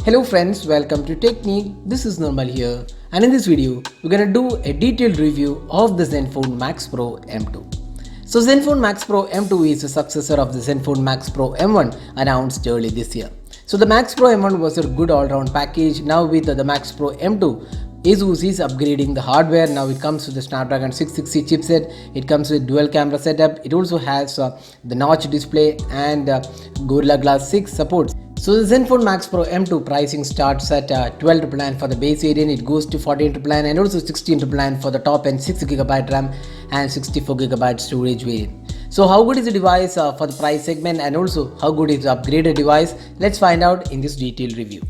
Hello friends, welcome to Technique. This is Normal here, and in this video we're gonna do a detailed review of the Zenfone Max Pro M2. So Zenfone Max Pro M2 is a successor of the Zenfone Max Pro M1 announced early this year. So the Max Pro M1 was a good all-round package. Now with the Max Pro M2, ASUS is upgrading the hardware. Now it comes with the Snapdragon 660 chipset. It comes with dual camera setup. It also has the notch display and Gorilla Glass 6 support. So the Zenfone Max Pro M2 pricing starts at 12,999 for the base variant. It goes to 14,999 and also 16,999 for the top end 6GB RAM and 64GB storage variant. So how good is the device for the price segment, and also how good is the upgraded device? Let's find out in this detailed review.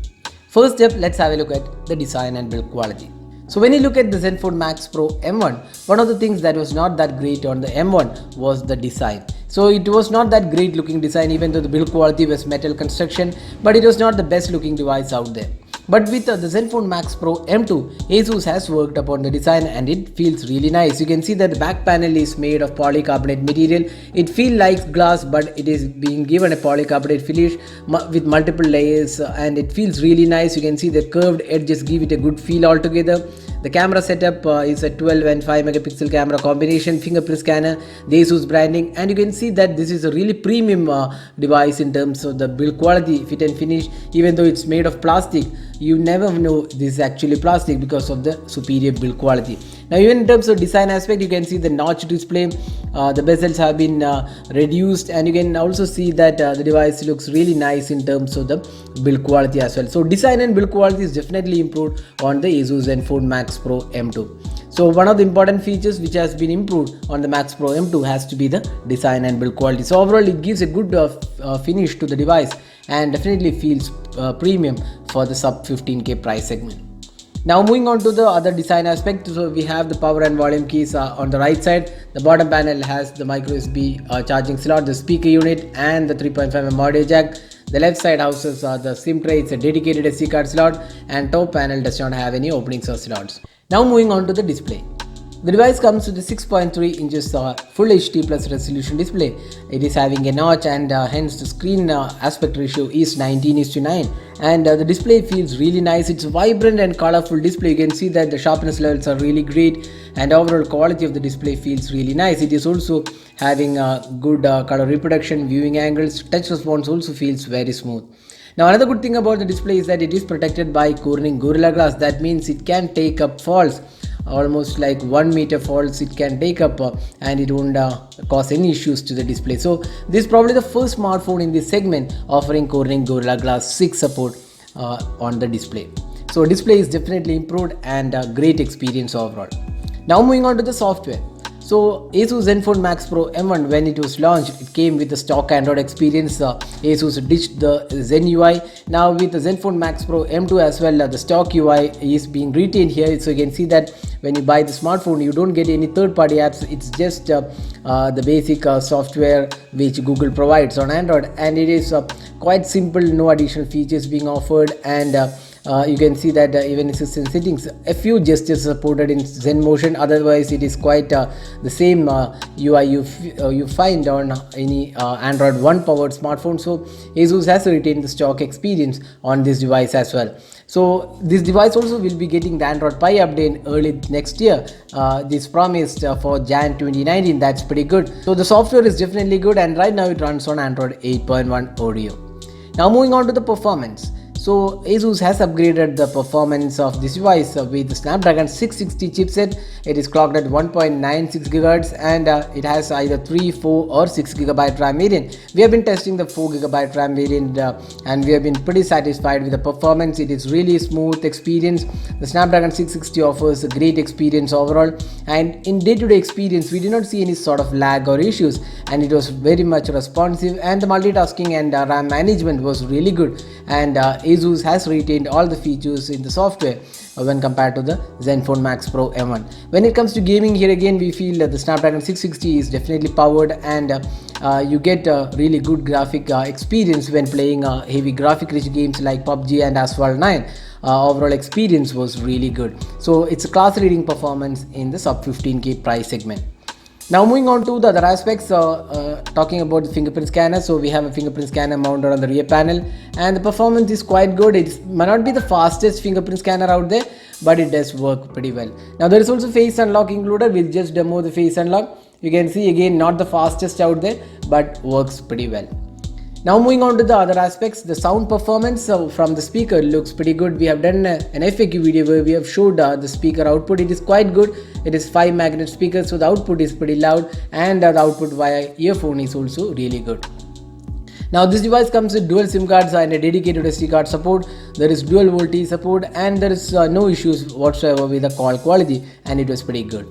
First step, let's have a look at the design and build quality. So when you look at the Zenfone Max Pro M1, one of the things that was not that great on the M1 was the design. So it was not that great looking design, even though the build quality was metal construction, but it was not the best looking device out there. But with the Zenfone Max Pro M2, ASUS has worked upon the design and it feels really nice. You can see that the back panel is made of polycarbonate material. It feels like glass, but it is being given a polycarbonate finish with multiple layers, and it feels really nice. You can see the curved edges give it a good feel altogether. The camera setup is a 12 and 5 megapixel camera combination, fingerprint scanner, the ASUS branding, and you can see that this is a really premium device in terms of the build quality, fit and finish. Even though it's made of plastic, you never know this is actually plastic because of the superior build quality. Now even in terms of design aspect, you can see the notch display, the bezels have been reduced, and you can also see that the device looks really nice in terms of the build quality as well. So design and build quality is definitely improved on the ASUS Zenfone Max Pro M2. So one of the important features which has been improved on the Max Pro M2 has to be the design and build quality. So overall it gives a good finish to the device and definitely feels premium for the sub 15K price segment. Now moving on to the other design aspect, so we have the power and volume keys on the right side. The bottom panel has the micro USB charging slot, the speaker unit, and the 3.5mm audio jack. The left side houses the SIM tray. It's a dedicated SD card slot, and top panel does not have any openings or slots. Now moving on to the display. The device comes with a 6.3 inches full HD plus resolution display. It is having a notch, and hence the screen aspect ratio is 19:9, and the display feels really nice. It's a vibrant and colorful display. You can see that the sharpness levels are really great, and overall quality of the display feels really nice. It is also having good color reproduction, viewing angles, touch response also feels very smooth. Now another good thing about the display is that it is protected by Corning Gorilla Glass. That means it can take up falls, almost like 1 meter falls it can take up, and it won't cause any issues to the display. So this is probably the first smartphone in this segment offering Corning Gorilla Glass 6 support on the display. So display is definitely improved and a great experience overall. Now moving on to the software. So ASUS Zenfone Max Pro M1, when it was launched, it came with the stock Android experience. ASUS ditched the Zen UI. Now with the Zenfone Max Pro M2 as well, the stock UI is being retained here. So you can see that when you buy the smartphone, you don't get any third-party apps. It's just the basic software which Google provides on Android, and it is quite simple, no additional features being offered, and you can see that even assistant settings, a few gestures supported in Zen Motion. Otherwise it is quite the same UI you find on any Android One powered smartphone. So ASUS has retained the stock experience on this device as well. So this device also will be getting the Android Pie update early next year. This promised for Jan 2019. That's pretty good. So the software is definitely good, and right now it runs on Android 8.1 Oreo. Now moving on to the performance. So ASUS has upgraded the performance of this device with the Snapdragon 660 chipset. It is clocked at 1.96 GHz, and it has either 3, 4 or 6GB RAM variant. We have been testing the 4GB RAM variant and we have been pretty satisfied with the performance. It is really smooth experience. The Snapdragon 660 offers a great experience overall, and in day-to-day experience we did not see any sort of lag or issues, and it was very much responsive, and the multitasking and RAM management was really good, and ASUS has retained all the features in the software when compared to the Zenfone Max Pro M1. When it comes to gaming, here again we feel that the Snapdragon 660 is definitely powered, and you get a really good graphic experience when playing heavy graphic rich games like PUBG and Asphalt 9. Overall experience was really good. So it's a class leading performance in the sub 15K price segment. Now moving on to the other aspects, talking about the fingerprint scanner. So we have a fingerprint scanner mounted on the rear panel, and the performance is quite good. It might not be the fastest fingerprint scanner out there, but it does work pretty well. Now there is also face unlock included. We'll just demo the face unlock. You can see again, not the fastest out there, but works pretty well. Now moving on to the other aspects, the sound performance from the speaker looks pretty good. We have done an FAQ video where we have showed the speaker output. It is quite good. It is 5 magnet speakers, so the output is pretty loud, and the output via earphone is also really good. Now this device comes with dual SIM cards and a dedicated SD card support. There is dual VoLTE support, and there is no issues whatsoever with the call quality, and it was pretty good.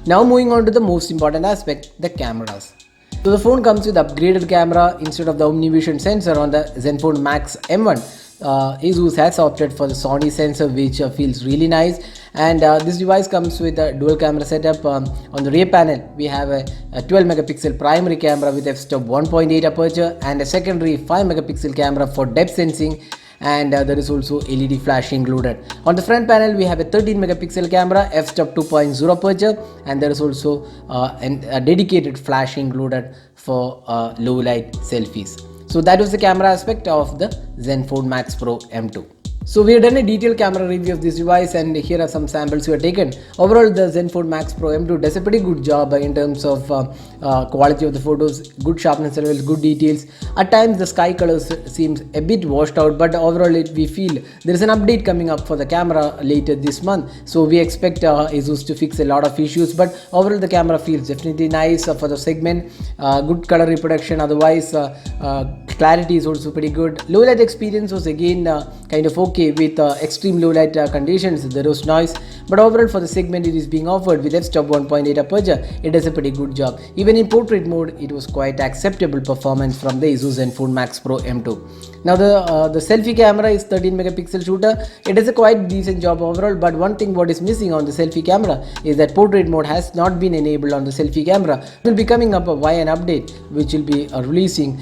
Now moving on to the most important aspect, the cameras. So the phone comes with upgraded camera. Instead of the OmniVision sensor on the Zenfone Max M1, ASUS has opted for the Sony sensor, which feels really nice. And this device comes with a dual camera setup. On the rear panel, we have a 12 megapixel primary camera with f-stop 1.8 aperture, and a secondary 5 megapixel camera for depth sensing, and there is also LED flash included. On the front panel, we have a 13 megapixel camera, f-stop 2.0 aperture, and there is also a dedicated flash included for low light selfies. So that was the camera aspect of the Zenfone Max Pro M2. So we have done a detailed camera review of this device, and here are some samples we have taken. Overall, the Zenfone Max Pro M2 does a pretty good job in terms of quality of the photos, good sharpness levels, good details. At times the sky colors seems a bit washed out, but overall we feel there is an update coming up for the camera later this month. So we expect ASUS to fix a lot of issues, but overall the camera feels definitely nice for the segment. Good color reproduction, otherwise clarity is also pretty good. Low light experience was again kind of okay with extreme low light conditions. There was noise, but overall for the segment it is being offered with f-stop 1.8 aperture, it does a pretty good job. Even in portrait mode, it was quite acceptable performance from the ASUS Zenfone Max Pro M2. Now the selfie camera is 13 megapixel shooter. It does a quite decent job overall, but one thing what is missing on the selfie camera is that portrait mode has not been enabled on the selfie camera. It will be coming up via an update which will be releasing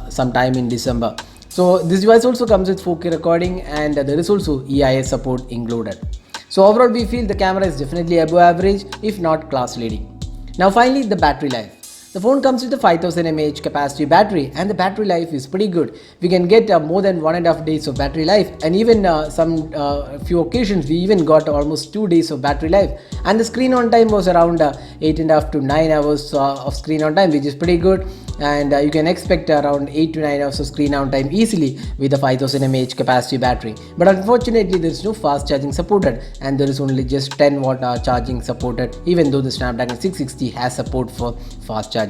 sometime in December. So this device also comes with 4K recording, and there is also EIS support included. So overall we feel the camera is definitely above average, if not class leading. Now finally, the battery life. The phone comes with a 5000 mAh capacity battery, and the battery life is pretty good. We can get more than 1.5 days of battery life, and even some few occasions we even got almost 2 days of battery life. And the screen on time was around 8.5 to 9 hours of screen on time, which is pretty good. And you can expect around 8 to 9 hours of screen on time easily with a 5000 mAh capacity battery. But unfortunately there is no fast charging supported, and there is only just 10 watt charging supported, even though the Snapdragon 660 has support for fast charging.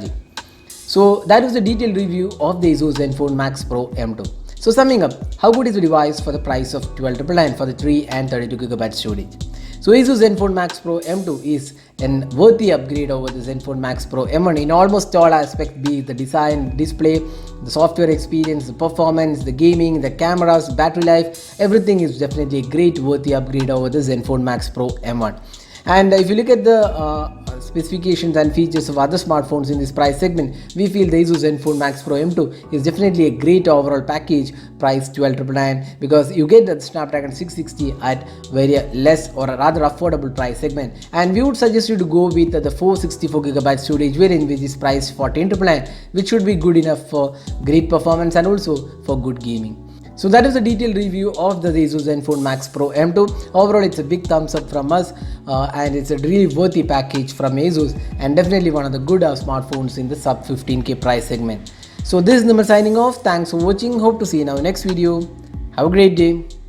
So that was the detailed review of the ASUS Zenfone Max Pro M2. So summing up, how good is the device for the price of 12,999 for the 3 and 32GB storage? So ASUS Zenfone Max Pro M2 is an worthy upgrade over the Zenfone Max Pro M1 in almost all aspects, be it the design, display, the software experience, the performance, the gaming, the cameras, battery life. Everything is definitely a great worthy upgrade over the Zenfone Max Pro M1. And if you look at the specifications and features of other smartphones in this price segment, we feel the ASUS Zenfone Max Pro M2 is definitely a great overall package, priced 12,999, because you get the Snapdragon 660 at very less or a rather affordable price segment. And we would suggest you to go with the 464GB storage variant, which is priced 14,999, which should be good enough for great performance and also for good gaming. So that is a detailed review of the ASUS Zenfone Max Pro M2. Overall, it's a big thumbs up from us, and it's a really worthy package from ASUS, and definitely one of the good smartphones in the sub 15K price segment. So this is Nimar signing off. Thanks for watching. Hope to see you in our next video. Have a great day.